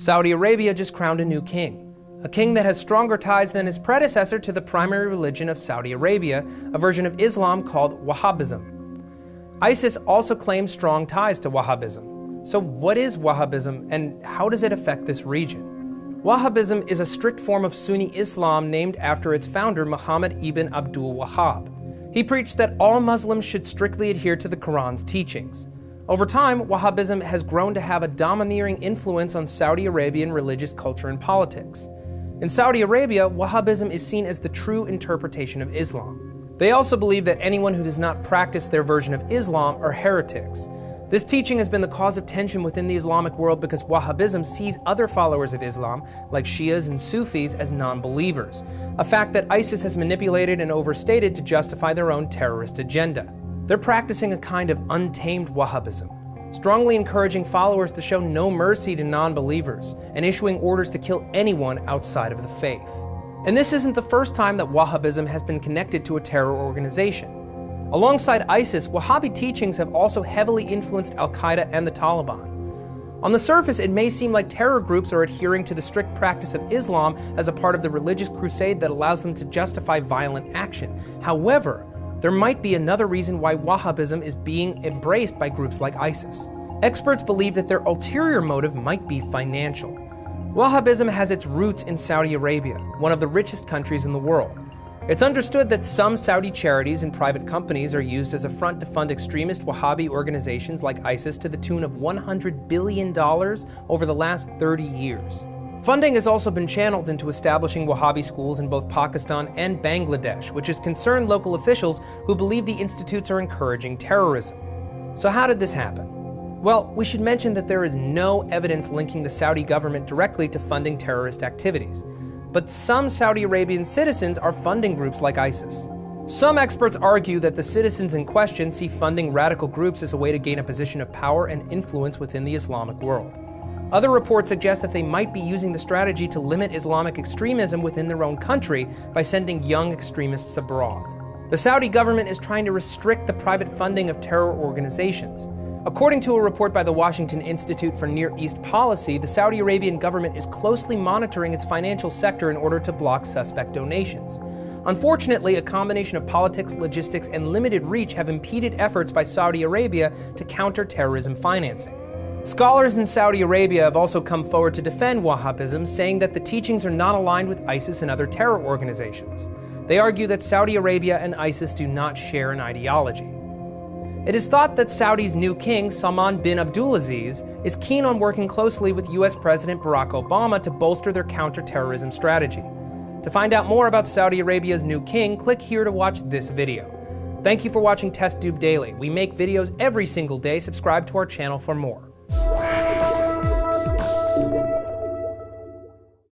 Saudi Arabia just crowned a new king, a king that has stronger ties than his predecessor to the primary religion of Saudi Arabia, a version of Islam called Wahhabism. ISIS also claims strong ties to Wahhabism. So what is Wahhabism and how does it affect this region? Wahhabism is a strict form of Sunni Islam named after its founder Muhammad ibn Abdul Wahhab. He preached that all Muslims should strictly adhere to the Quran's teachings. Over time, Wahhabism has grown to have a domineering influence on Saudi Arabian religious culture and politics. In Saudi Arabia, Wahhabism is seen as the true interpretation of Islam. They also believe that anyone who does not practice their version of Islam are heretics. This teaching has been the cause of tension within the Islamic world because Wahhabism sees other followers of Islam, like Shias and Sufis, as non-believers, a fact that ISIS has manipulated and overstated to justify their own terrorist agenda. They're practicing a kind of untamed Wahhabism, strongly encouraging followers to show no mercy to non-believers and issuing orders to kill anyone outside of the faith. And this isn't the first time that Wahhabism has been connected to a terror organization. Alongside ISIS, Wahhabi teachings have also heavily influenced Al-Qaeda and the Taliban. On the surface, it may seem like terror groups are adhering to the strict practice of Islam as a part of the religious crusade that allows them to justify violent action. However, there might be another reason why Wahhabism is being embraced by groups like ISIS. Experts believe that their ulterior motive might be financial. Wahhabism has its roots in Saudi Arabia, one of the richest countries in the world. It's understood that some Saudi charities and private companies are used as a front to fund extremist Wahhabi organizations like ISIS to the tune of $100 billion over the last 30 years. Funding has also been channeled into establishing Wahhabi schools in both Pakistan and Bangladesh, which has concerned local officials who believe the institutes are encouraging terrorism. So how did this happen? Well, we should mention that there is no evidence linking the Saudi government directly to funding terrorist activities. But some Saudi Arabian citizens are funding groups like ISIS. Some experts argue that the citizens in question see funding radical groups as a way to gain a position of power and influence within the Islamic world. Other reports suggest that they might be using the strategy to limit Islamic extremism within their own country by sending young extremists abroad. The Saudi government is trying to restrict the private funding of terror organizations. According to a report by the Washington Institute for Near East Policy, the Saudi Arabian government is closely monitoring its financial sector in order to block suspect donations. Unfortunately, a combination of politics, logistics, and limited reach have impeded efforts by Saudi Arabia to counter terrorism financing. Scholars in Saudi Arabia have also come forward to defend Wahhabism, saying that the teachings are not aligned with ISIS and other terror organizations. They argue that Saudi Arabia and ISIS do not share an ideology. It is thought that Saudi's new king, Salman bin Abdulaziz, is keen on working closely with US President Barack Obama to bolster their counter-terrorism strategy. To find out more about Saudi Arabia's new king, click here to watch this video. Thank you for watching TestTube Daily. We make videos every single day. Subscribe to our channel for more.